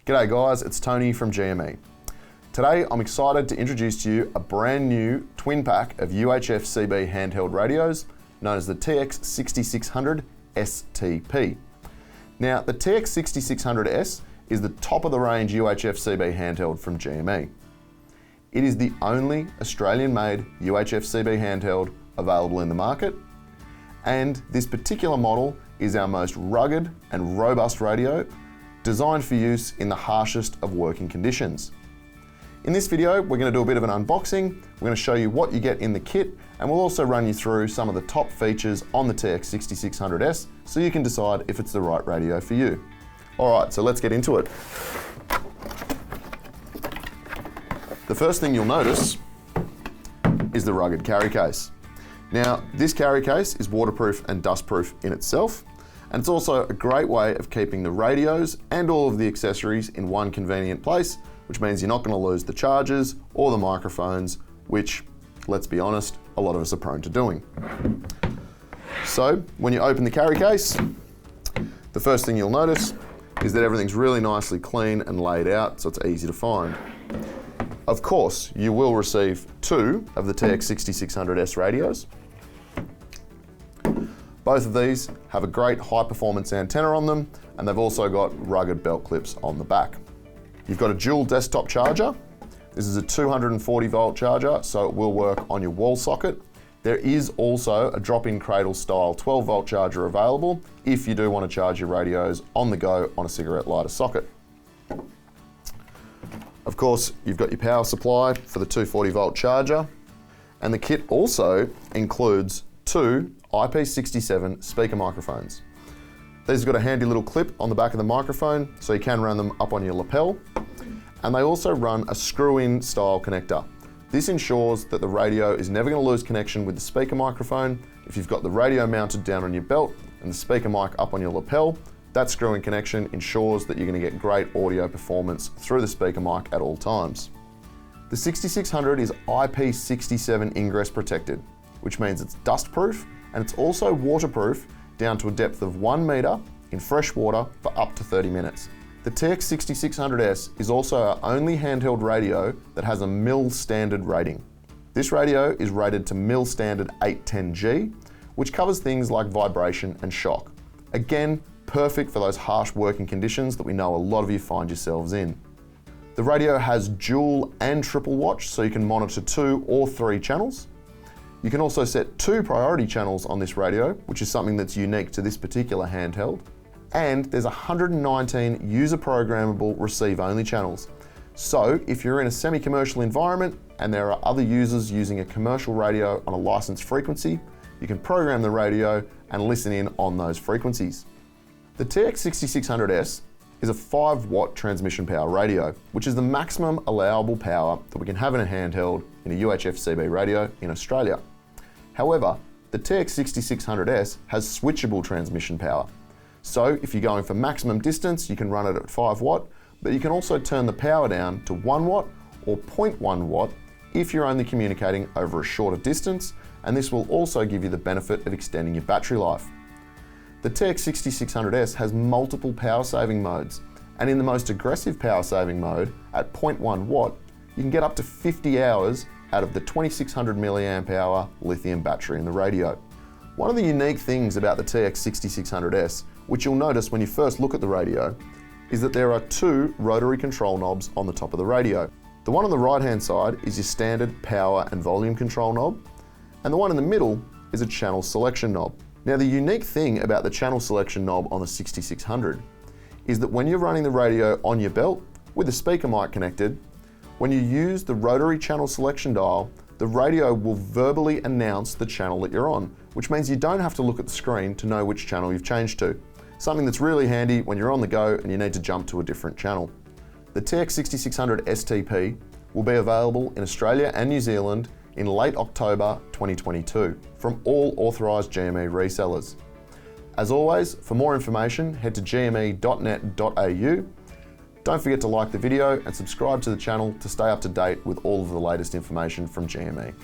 G'day guys, it's Tony from GME. Today I'm excited to introduce to you a brand new twin pack of UHF CB handheld radios known as the TX6600STP. Now the TX6600S is the top of the range UHF CB handheld from GME. It is the only Australian made UHF CB handheld available in the market, and this particular model is our most rugged and robust radio designed for use in the harshest of working conditions. In this video, we're going to do a bit of an unboxing, we're going to show you what you get in the kit, and we'll also run you through some of the top features on the TX6600S so you can decide if it's the right radio for you. Alright, so let's get into it. The first thing you'll notice is the rugged carry case. Now, this carry case is waterproof and dustproof in itself, and it's also a great way of keeping the radios and all of the accessories in one convenient place, which means you're not going to lose the chargers or the microphones, which, let's be honest, a lot of us are prone to doing. So, when you open the carry case, the first thing you'll notice is that everything's really nicely clean and laid out, so it's easy to find. Of course, you will receive two of the TX6600S radios. Both of these have a great high performance antenna on them, and they've also got rugged belt clips on the back. You've got a dual desktop charger. This is a 240 volt charger, so it will work on your wall socket. There is also a drop-in cradle style 12 volt charger available if you do want to charge your radios on the go on a cigarette lighter socket. Of course, you've got your power supply for the 240 volt charger, and the kit also includes two IP67 speaker microphones. These have got a handy little clip on the back of the microphone, so you can run them up on your lapel, and they also run a screw-in style connector. This ensures that the radio is never going to lose connection with the speaker microphone. If you've got the radio mounted down on your belt and the speaker mic up on your lapel, that screw-in connection ensures that you're going to get great audio performance through the speaker mic at all times. The 6600 is IP67 Ingress protected, which means it's dust-proof, and it's also waterproof down to a depth of 1 metre in fresh water for up to 30 minutes. The TX6600S is also our only handheld radio that has a mil standard rating. This radio is rated to mil standard 810G, which covers things like vibration and shock. Again, perfect for those harsh working conditions that we know a lot of you find yourselves in. The radio has dual and triple watch, so you can monitor 2 or 3 channels. You can also set 2 priority channels on this radio, which is something that's unique to this particular handheld. And there's 119 user programmable receive-only channels. So if you're in a semi-commercial environment and there are other users using a commercial radio on a licensed frequency, you can program the radio and listen in on those frequencies. The TX6600S is a 5 watt transmission power radio, which is the maximum allowable power that we can have in a handheld in a UHF CB radio in Australia. However, the TX6600S has switchable transmission power. So if you're going for maximum distance, you can run it at 5 watt, but you can also turn the power down to 1 watt or 0.1 watt if you're only communicating over a shorter distance, and this will also give you the benefit of extending your battery life. The TX6600S has multiple power saving modes, and in the most aggressive power saving mode at 0.1 watt, you can get up to 50 hours out of the 2600 milliamp hour lithium battery in the radio. One of the unique things about the TX6600S, which you'll notice when you first look at the radio, is that there are 2 rotary control knobs on the top of the radio. The one on the right hand side is your standard power and volume control knob, and the one in the middle is a channel selection knob. Now the unique thing about the channel selection knob on the 6600 is that when you're running the radio on your belt with the speaker mic connected, when you use the rotary channel selection dial, the radio will verbally announce the channel that you're on, which means you don't have to look at the screen to know which channel you've changed to. Something that's really handy when you're on the go and you need to jump to a different channel. The TX6600STP will be available in Australia and New Zealand in late October 2022 from all authorised GME resellers. As always, for more information, head to gme.net.au. Don't forget to like the video and subscribe to the channel to stay up to date with all of the latest information from GME.